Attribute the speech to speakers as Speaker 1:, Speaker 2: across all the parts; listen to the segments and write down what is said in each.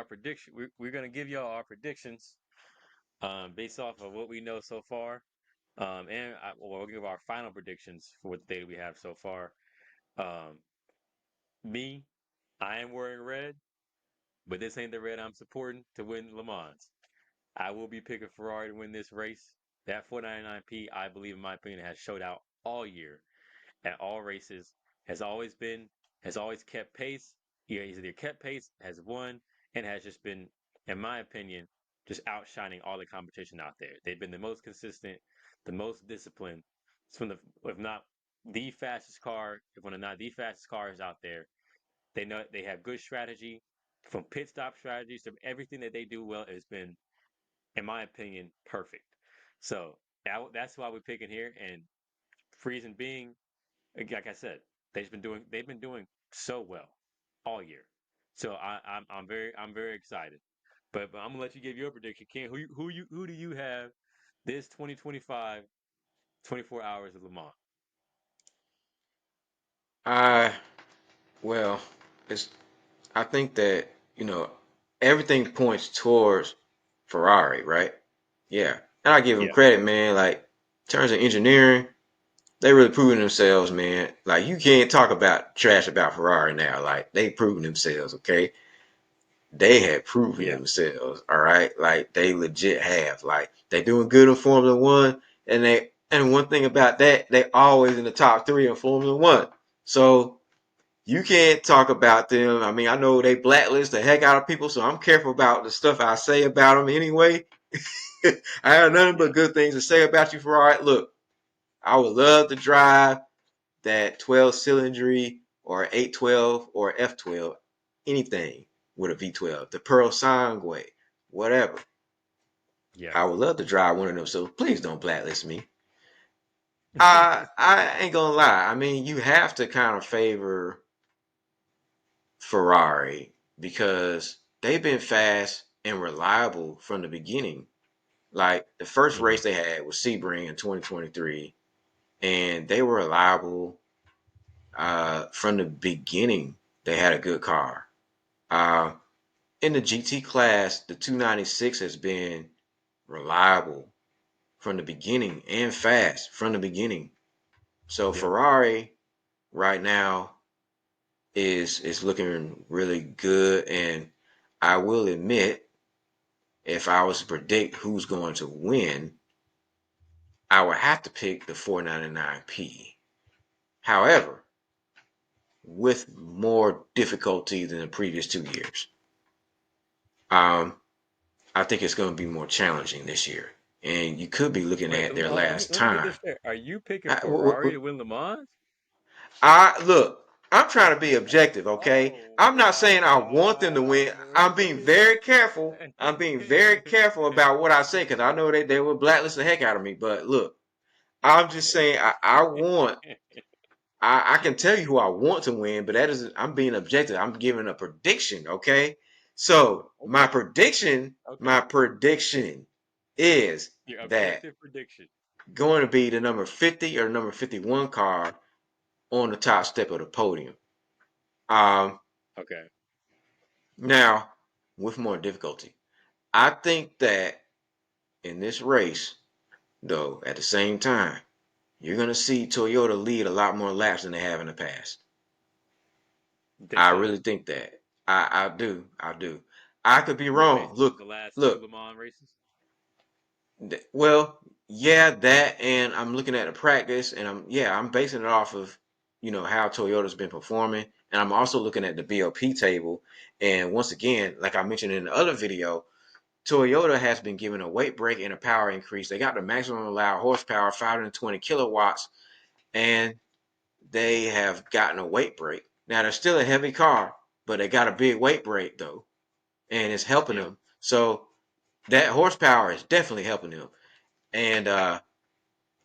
Speaker 1: our prediction. We're gonna give y'all our predictions based off of what we know so far. We'll give our final predictions for what the data we have so far. Um, me, I am wearing red, but this ain't the red I'm supporting to win Le Mans. I will be picking Ferrari to win this race. That 499p, I believe, in my opinion, has showed out all year at all races. Has always been, has always kept pace. Yeah, he's either kept pace, has won, and has just been, in my opinion, just outshining all the competition out there. They've been the most consistent, the most disciplined. It's one of, if not the fastest car, if one of not the fastest cars out there. They know they have good strategy, from pit stop strategies to everything that they do well has been, in my opinion, perfect. So that's why we're picking here. And reason being, like I said, they've been doing so well all year. So I'm very excited. But I'm gonna let you give your prediction, Ken. Who do you have this 2025 24 hours of Le Mans?
Speaker 2: I well, it's I think that everything points towards Ferrari, right? Yeah, and I give them
Speaker 1: Yeah,
Speaker 2: credit, man. Like in terms of engineering, they really proving themselves, man. Like you can't talk about trash about Ferrari now. Like they proven themselves, okay? They have proven
Speaker 1: yeah,
Speaker 2: themselves, all right? Like they legit have. Like they doing good in Formula One, and one thing about that, they always in the top three in Formula One. So you can't talk about them. I mean, I know they blacklist the heck out of people, so I'm careful about the stuff I say about them anyway. I have nothing
Speaker 1: yeah.
Speaker 2: but good things to say about you, Ferrari. Look, I would love to drive that 12 cylinder or 812 or F12, anything with a V12, the Pearl Sangue, whatever.
Speaker 1: Yeah.
Speaker 2: I would love to drive one of them, so please don't blacklist me. I ain't gonna lie. I mean, you have to kind of favor Ferrari because they've been fast and reliable from the beginning. Like the first
Speaker 1: Hmm.
Speaker 2: race they had was Sebring in 2023, and they were reliable from the beginning. They had a good car. Uh, in the GT class, the 296 has been reliable from the beginning and fast from the beginning. So
Speaker 1: Yep.
Speaker 2: Ferrari right now is looking really good, and I will admit, if I was to predict who's going to win, I would have to pick the 499p. However, with more difficulty than the previous 2 years, um, I think it's going to be more challenging this year. And you could be looking
Speaker 1: Wait,
Speaker 2: at their
Speaker 1: let me
Speaker 2: last
Speaker 1: let me get
Speaker 2: time.
Speaker 1: this straight. Are you picking
Speaker 2: I,
Speaker 1: Ferrari to win Le Mans?
Speaker 2: look. I'm trying to be objective, okay?
Speaker 1: Oh
Speaker 2: I'm not
Speaker 1: my
Speaker 2: saying I want them to win. I'm being very careful.
Speaker 1: God.
Speaker 2: I'm being very careful about what I say because I know they will blacklist the heck out of me. But look, I'm just saying I can tell you who I want to win, but that is I'm being objective. I'm giving a prediction, okay? So
Speaker 1: Okay. Okay.
Speaker 2: my prediction is
Speaker 1: Your
Speaker 2: that
Speaker 1: objective prediction.
Speaker 2: going to be the number 50 or number 51 car on the top step of the podium. Um,
Speaker 1: Okay.
Speaker 2: now with more difficulty. I think that in this race, though, at the same time, you're gonna see Toyota lead a lot more laps than they have in the past.
Speaker 1: You think
Speaker 2: I
Speaker 1: so?
Speaker 2: really think that. I do. I do. I could be
Speaker 1: What,
Speaker 2: wrong.
Speaker 1: based off
Speaker 2: Look,
Speaker 1: the last two
Speaker 2: look.
Speaker 1: Le Mans races?
Speaker 2: Well, yeah, that, and I'm looking at the practice, and I'm basing it off of how Toyota's been performing, and I'm also looking at the BOP table. And once again, like I mentioned in the other video, Toyota has been given a weight break and a power increase. They got the maximum allowed horsepower, 520 kilowatts, and they have gotten a weight break. Now they're still a heavy car, but they got a big weight break though, and it's helping
Speaker 1: Yep.
Speaker 2: them. So that horsepower is definitely helping them, and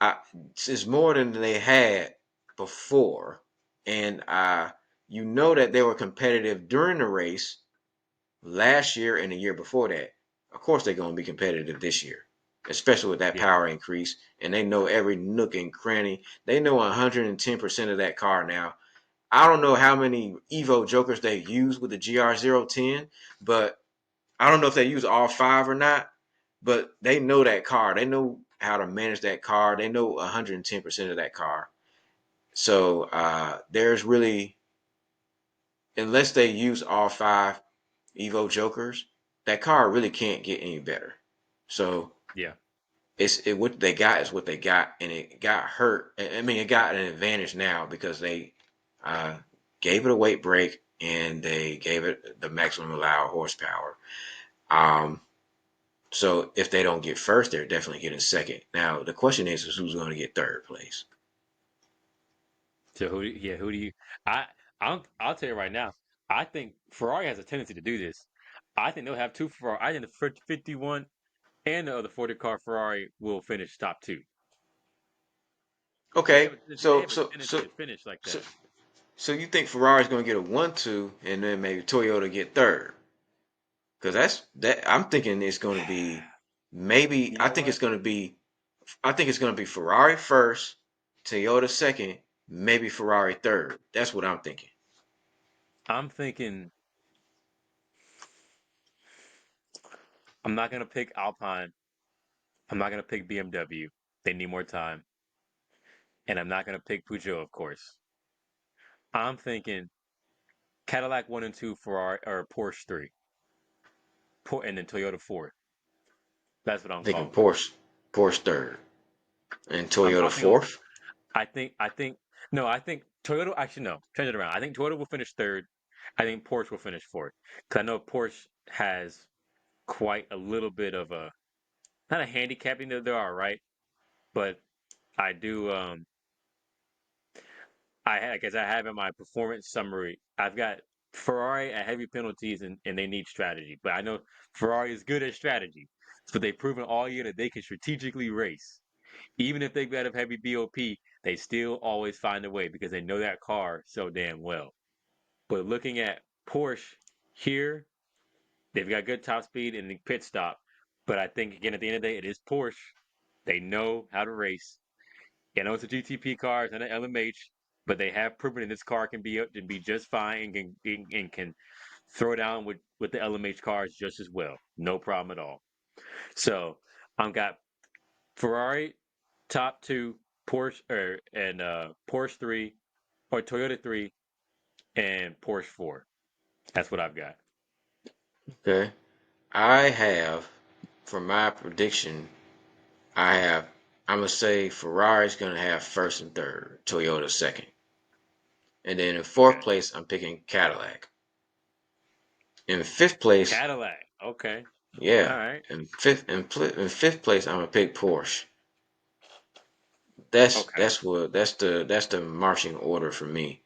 Speaker 2: I, it's more than they had before. And that they were competitive during the race last year and the year before that. Of course, they're going to be competitive this year, especially with that
Speaker 1: Yeah.
Speaker 2: power increase. And they know every nook and cranny. They know 110% of that car now. I don't know how many Evo Jokers they've used with the GR010, but I don't know if they use all five or not, but they know that car. They know how to manage that car. They know 110% of that car. So there's really, unless they use all five Evo Jokers, that car really can't get any better. So
Speaker 1: Yeah.
Speaker 2: what they got is what they got, and it got hurt. I mean, it got an advantage now because they uh, gave it a weight break and they gave it the maximum allowed horsepower. Um, so if they don't get first, they're definitely getting second. Now the question is who's going to get third place?
Speaker 1: So who do you? I I'll tell you right now. I think Ferrari has a tendency to do this. I think they'll have two Ferrari. I think the 51 and the other 40 car Ferrari will finish top two.
Speaker 2: Okay,
Speaker 1: They
Speaker 2: so
Speaker 1: have a
Speaker 2: so
Speaker 1: tendency
Speaker 2: so
Speaker 1: to finish like
Speaker 2: so
Speaker 1: that.
Speaker 2: so you think Ferrari's going to get a 1-2, and then maybe Toyota get third? Because that I'm thinking it's going to be maybe
Speaker 1: You know what?
Speaker 2: I think it's going to be Ferrari first, Toyota second, maybe Ferrari third. That's what I'm thinking.
Speaker 1: I'm thinking I'm not gonna pick Alpine. I'm not gonna pick BMW. They need more time, and I'm not gonna pick Peugeot, of course. I'm thinking Cadillac one and two, Ferrari or Porsche three, and then Toyota four. That's what I'm
Speaker 2: Thinking
Speaker 1: calling.
Speaker 2: Porsche third, and
Speaker 1: I
Speaker 2: Toyota
Speaker 1: think I'm,
Speaker 2: fourth.
Speaker 1: I think no, I think Toyota actually no, change it around. I think Toyota will finish third. I think Porsche will finish fourth. Because I know Porsche has quite a little bit of a not a handicapping that they're all right, but I do I guess I have in my performance summary, I've got Ferrari at heavy penalties and they need strategy. But I know Ferrari is good at strategy. So they've proven all year that they can strategically race. Even if they've got a heavy BOP, they still always find a way because they know that car so damn well. But looking at Porsche here, they've got good top speed and the pit stop. But I think again at the end of the day, it is Porsche. They know how to race. I know it's a GTP car, it's not an LMH, but they have proven that this car can be just fine and can throw down with the LMH cars just as well. No problem at all. So I've got Ferrari top two, Porsche and Porsche three or Toyota three and Porsche four. That's what I've got.
Speaker 2: Okay, I have for my prediction. I have. I'm gonna say Ferrari's gonna have first and third, Toyota second, and then in fourth
Speaker 1: Okay.
Speaker 2: place I'm picking Cadillac. In fifth place,
Speaker 1: Cadillac. Okay. All
Speaker 2: yeah,
Speaker 1: right.
Speaker 2: in fifth place I'm gonna pick Porsche.
Speaker 1: Okay.
Speaker 2: That's the marching order for me.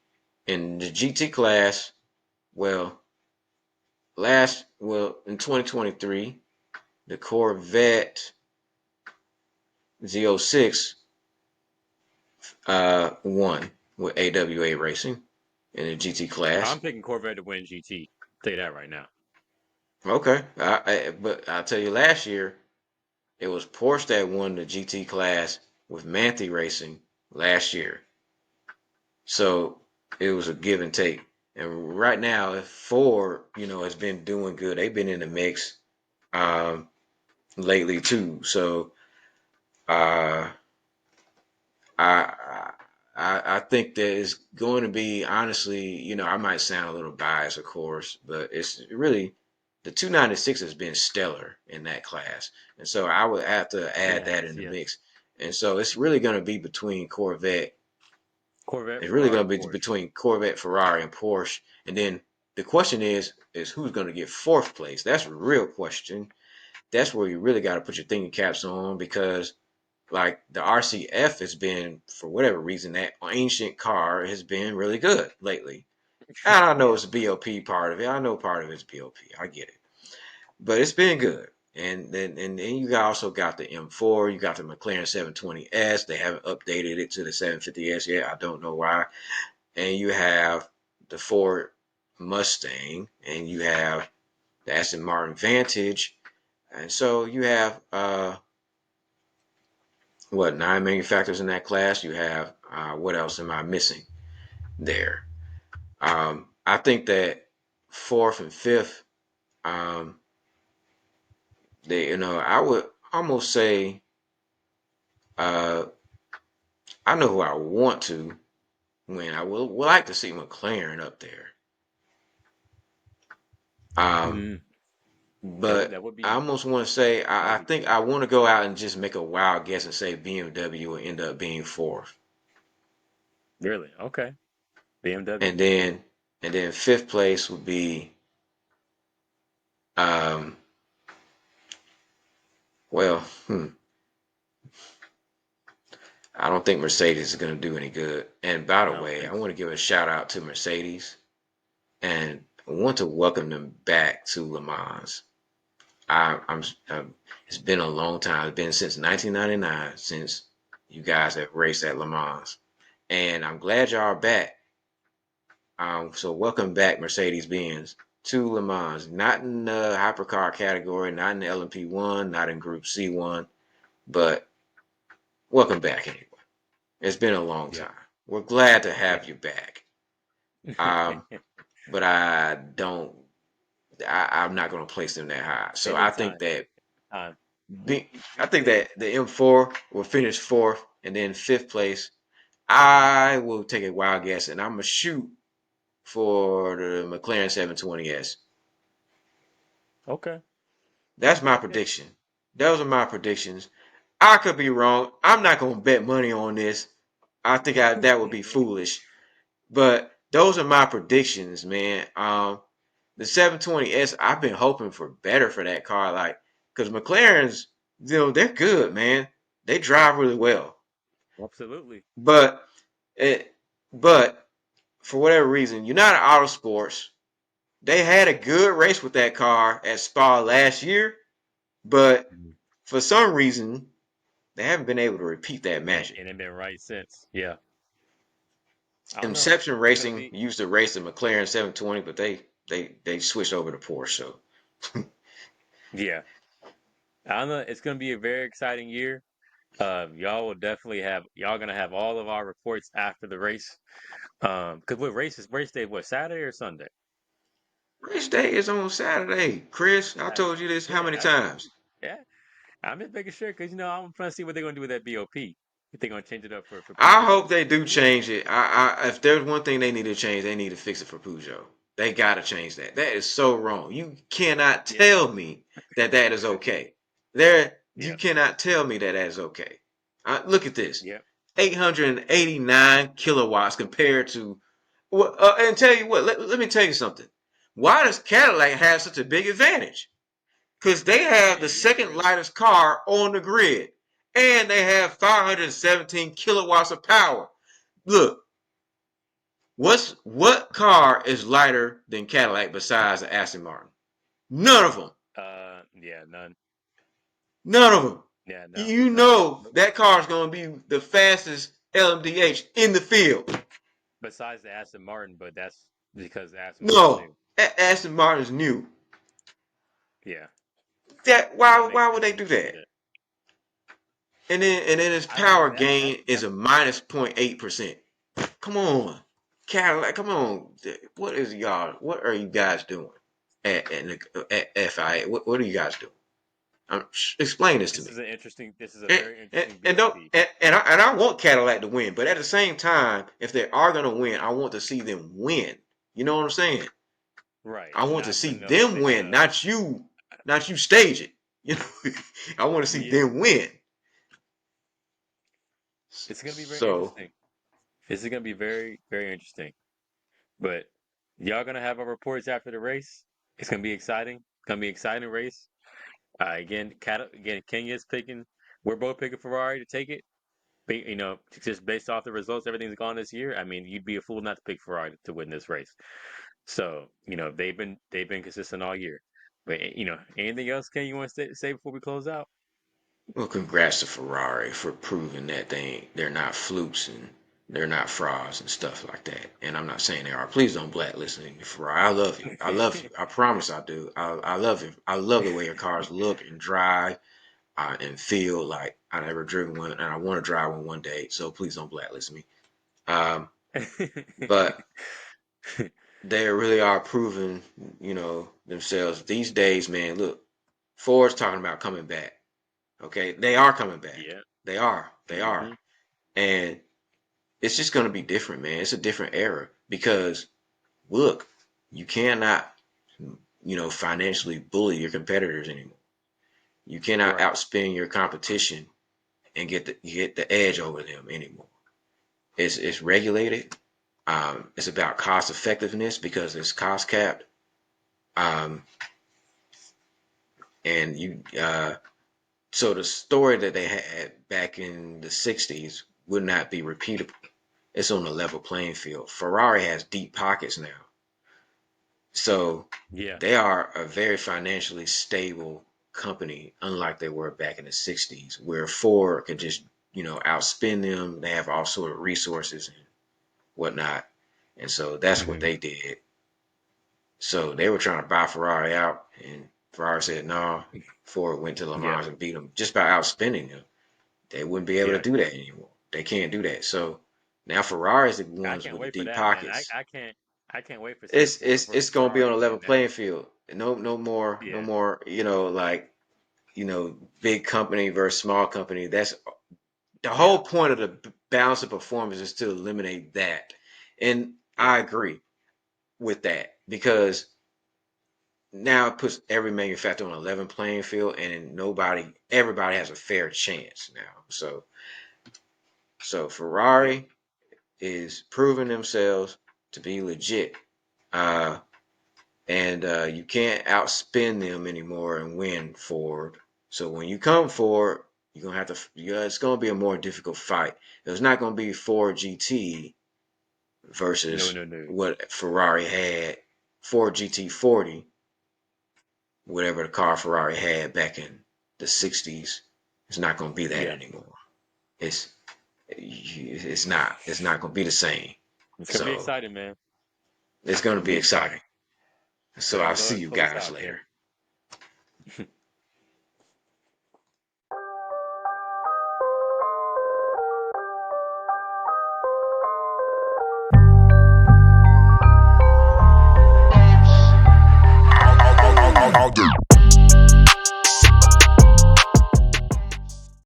Speaker 2: In the GT class, well, in 2023, the Corvette Z06 won with AWA Racing in the GT class.
Speaker 1: I'm picking Corvette to win GT. Tell you that right now.
Speaker 2: Okay, but I'll tell you, last year it was Porsche that won the GT class with Manthey Racing last year. So it was a give and take. And right now, Ford, has been doing good. They've been in the mix um, lately too. So uh, I, I think that it's going to be, honestly, I might sound a little biased, of course, but it's really the 296 has been stellar in that class, and so I would have to
Speaker 1: It
Speaker 2: add that
Speaker 1: has,
Speaker 2: in the
Speaker 1: yes.
Speaker 2: mix. And so it's really going to be between Corvette.
Speaker 1: Corvette,
Speaker 2: It's really
Speaker 1: Ferrari,
Speaker 2: going to be
Speaker 1: Porsche.
Speaker 2: between Corvette, Ferrari, and Porsche. And then the question is who's going to get fourth place? That's a real question. That's where you really got to put your thinking caps on, because like the RCF has been, for whatever reason, that ancient car has been really good lately. And I know
Speaker 1: Yeah.
Speaker 2: it's a BOP part of it. I know part of it's BOP. I get it, but it's been good. And then you also got the M4. You got the McLaren 720S. They haven't updated it to the 750S yet. I don't know why. And you have the Ford Mustang, and you have the Aston Martin Vantage. And so you have nine manufacturers in that class. You have what else am I missing there? I think that fourth and fifth, um, I would almost say, uh, I know who I want to win. I would like to see McLaren up there. Um,
Speaker 1: Mm,
Speaker 2: but
Speaker 1: that would
Speaker 2: I
Speaker 1: be
Speaker 2: almost want to say,
Speaker 1: that would
Speaker 2: I
Speaker 1: be
Speaker 2: think
Speaker 1: cool.
Speaker 2: I want to go out and just make a wild guess and say BMW will end up being fourth,
Speaker 1: Really? Okay. BMW.
Speaker 2: and then fifth place would be, um, well, I don't think Mercedes is going to do any good. And by the
Speaker 1: I don't
Speaker 2: way, I
Speaker 1: think
Speaker 2: want
Speaker 1: so.
Speaker 2: to give a shout out to Mercedes, and I want to welcome them back to Le Mans. I'm it's been a long time. It's been since 1999 since you guys have raced at Le Mans, and I'm glad y'all are back. So welcome back, Mercedes Benz, to Le Mans. Not in the hypercar category, not in the LMP1, not in Group C1, but welcome back anyway. It's been a long
Speaker 1: Yep.
Speaker 2: time. We're glad to
Speaker 1: Yeah.
Speaker 2: have you back. Um, but I don't. I'm not going to place them that high. So I think
Speaker 1: Anytime.
Speaker 2: that
Speaker 1: Time.
Speaker 2: I think that the M4 will finish fourth, and then fifth place. I will take a wild guess, and I'm gonna shoot for the McLaren 720S.
Speaker 1: Okay.
Speaker 2: That's my
Speaker 1: Okay.
Speaker 2: prediction. Those are my predictions. I could be wrong. I'm not gonna bet money on this. That would be foolish. But those are my predictions, man. The 720S, I've been hoping for better for that car, like because McLarens, they're good, man. They drive really well.
Speaker 1: Absolutely.
Speaker 2: But it, but for whatever reason, United Autosports, they had a good race with that car at Spa last year, but
Speaker 1: Mhm.
Speaker 2: for some reason, they haven't been able to repeat that
Speaker 1: And
Speaker 2: magic.
Speaker 1: and they've been right since. Yeah. I don't know.
Speaker 2: Inception
Speaker 1: It's gonna
Speaker 2: Racing
Speaker 1: be
Speaker 2: used to race the McLaren 720, but they switched over to Porsche. So
Speaker 1: yeah. I don't know. It's gonna be a very exciting year. Y'all gonna have all of our reports after the race. Because what race day? What, Saturday or Sunday?
Speaker 2: race day is on Saturday, Chris. I
Speaker 1: Saturday.
Speaker 2: told you this how
Speaker 1: Yeah,
Speaker 2: many times?
Speaker 1: yeah. I'm just making sure because I'm trying to see what they're gonna do with that BOP. If they're gonna change it up for
Speaker 2: I
Speaker 1: Peugeot.
Speaker 2: hope they do change it. If there's one thing they need to change, they need to fix it for Peugeot. They gotta change that. That is so wrong. You cannot
Speaker 1: Yeah,
Speaker 2: tell me that that is okay. There, you
Speaker 1: yeah,
Speaker 2: cannot tell me that that is okay. Look at this:
Speaker 1: yeah.
Speaker 2: 889 kilowatts compared to. Well, and tell you what, let me tell you something. Why does Cadillac have such a big advantage? Because they have the
Speaker 1: Yeah,
Speaker 2: second
Speaker 1: really.
Speaker 2: lightest car on the grid, and they have 517 kilowatts of power. Look, what car is lighter than Cadillac besides the Aston Martin? None of them.
Speaker 1: Yeah, none.
Speaker 2: None of them.
Speaker 1: Yeah, no,
Speaker 2: You
Speaker 1: no.
Speaker 2: know that car is going to be the fastest LMDH in the field.
Speaker 1: Besides the Aston Martin, but that's because the Aston Martin's
Speaker 2: No,
Speaker 1: new.
Speaker 2: Aston Martin's new.
Speaker 1: Yeah,
Speaker 2: That
Speaker 1: that makes
Speaker 2: why would
Speaker 1: sense
Speaker 2: they
Speaker 1: when
Speaker 2: do
Speaker 1: you say
Speaker 2: that?
Speaker 1: that.
Speaker 2: And then its
Speaker 1: I don't know.
Speaker 2: power gain is a minus 0.8%. Come on, Cadillac. Come on. What is y'all? What are you guys doing at FIA? What are you guys doing? Explain this to me.
Speaker 1: This is a
Speaker 2: And,
Speaker 1: very interesting
Speaker 2: and don't
Speaker 1: BOP.
Speaker 2: and I want Cadillac to win, but at the same time, if they are gonna win, I want to see them win. You know what I'm saying?
Speaker 1: Right.
Speaker 2: I want to
Speaker 1: Not
Speaker 2: see
Speaker 1: putting up a
Speaker 2: them win, not you stage it. You know, I want to see
Speaker 1: yeah.
Speaker 2: them win.
Speaker 1: It's gonna be very
Speaker 2: So
Speaker 1: interesting. This is gonna be very, very interesting. But y'all gonna have our reports after the race. It's gonna be exciting. It's gonna be an exciting race. Again, Kenya's picking. We're both picking Ferrari to take it. Just based off the results, everything's gone this year. I mean, you'd be a fool not to pick Ferrari to win this race. So, they've been consistent all year. But anything else, Ken, you want to say before we close out?
Speaker 2: well, congrats to Ferrari for proving that they're not flukes and they're not frauds and stuff like that. And I'm not saying they are. Please don't blacklist me, Ferrari. I love you. I love you. I promise I do. I love you. I love the way your cars look and drive and feel like I never driven one, and I want to drive one day. So please don't blacklist me. Um, but they really are proving, themselves these days, man. Look, Ford's talking about coming back. Okay, they are coming back.
Speaker 1: Yeah.
Speaker 2: They are. They are.
Speaker 1: Hmm.
Speaker 2: And it's just going to be different, man. It's a different era because look, you cannot, financially bully your competitors anymore. You cannot
Speaker 1: Right.
Speaker 2: outspend your competition and get the edge over them anymore. It's regulated. It's about cost effectiveness because it's cost capped. Um, and you so the story that they had back in the '60s would not be repeatable. It's on a level playing field. Ferrari has deep pockets now, so
Speaker 1: Yeah.
Speaker 2: they are a very financially stable company, unlike they were back in the '60s, where Ford could just outspend them. They have all sort of resources and whatnot, and so that's what
Speaker 1: Hmm.
Speaker 2: they did. So they were trying to buy Ferrari out, and Ferrari said no. Ford went to Le
Speaker 1: Yeah.
Speaker 2: Mans and beat them just by outspending them. They wouldn't be able to
Speaker 1: Yeah.
Speaker 2: do that anymore. They can't do that. So now Ferrari's the
Speaker 1: I
Speaker 2: ones
Speaker 1: can't
Speaker 2: with the
Speaker 1: wait for
Speaker 2: deep
Speaker 1: that, man.
Speaker 2: pockets.
Speaker 1: I can't. I can't wait for
Speaker 2: It's
Speaker 1: Ford
Speaker 2: it's it's
Speaker 1: versus
Speaker 2: gonna be on
Speaker 1: Ferrari
Speaker 2: a level
Speaker 1: again, man.
Speaker 2: playing field. No
Speaker 1: Yeah.
Speaker 2: more. Like big company versus small company. That's the
Speaker 1: Yeah.
Speaker 2: whole point of the balance of performance is to eliminate that. And
Speaker 1: Yeah.
Speaker 2: I agree with that because now it puts every manufacturer on a level playing field, and everybody has a fair chance now. So
Speaker 1: Yeah.
Speaker 2: Ferrari is proving themselves to be legit. Uh, and you can't outspin them anymore and win Ford. So when you come Ford, you're gonna have to. Yeah, it's gonna be a more difficult fight. It's not gonna be Ford GT
Speaker 1: No.
Speaker 2: versus
Speaker 1: No. No.
Speaker 2: what Ferrari had, Ford GT40, whatever the car Ferrari had back in the '60s. It's not gonna be that
Speaker 1: Yeah.
Speaker 2: anymore. It's it's not. It's not gonna be the same.
Speaker 1: It's gonna be
Speaker 2: So
Speaker 1: exciting, man.
Speaker 2: it's
Speaker 1: It's
Speaker 2: gonna
Speaker 1: gonna
Speaker 2: be
Speaker 1: be
Speaker 2: exciting.
Speaker 1: exciting.
Speaker 2: So
Speaker 1: Go
Speaker 2: I'll
Speaker 1: ahead. Go
Speaker 2: see
Speaker 1: ahead and
Speaker 2: you
Speaker 1: close
Speaker 2: guys
Speaker 1: out, Ken.
Speaker 2: later.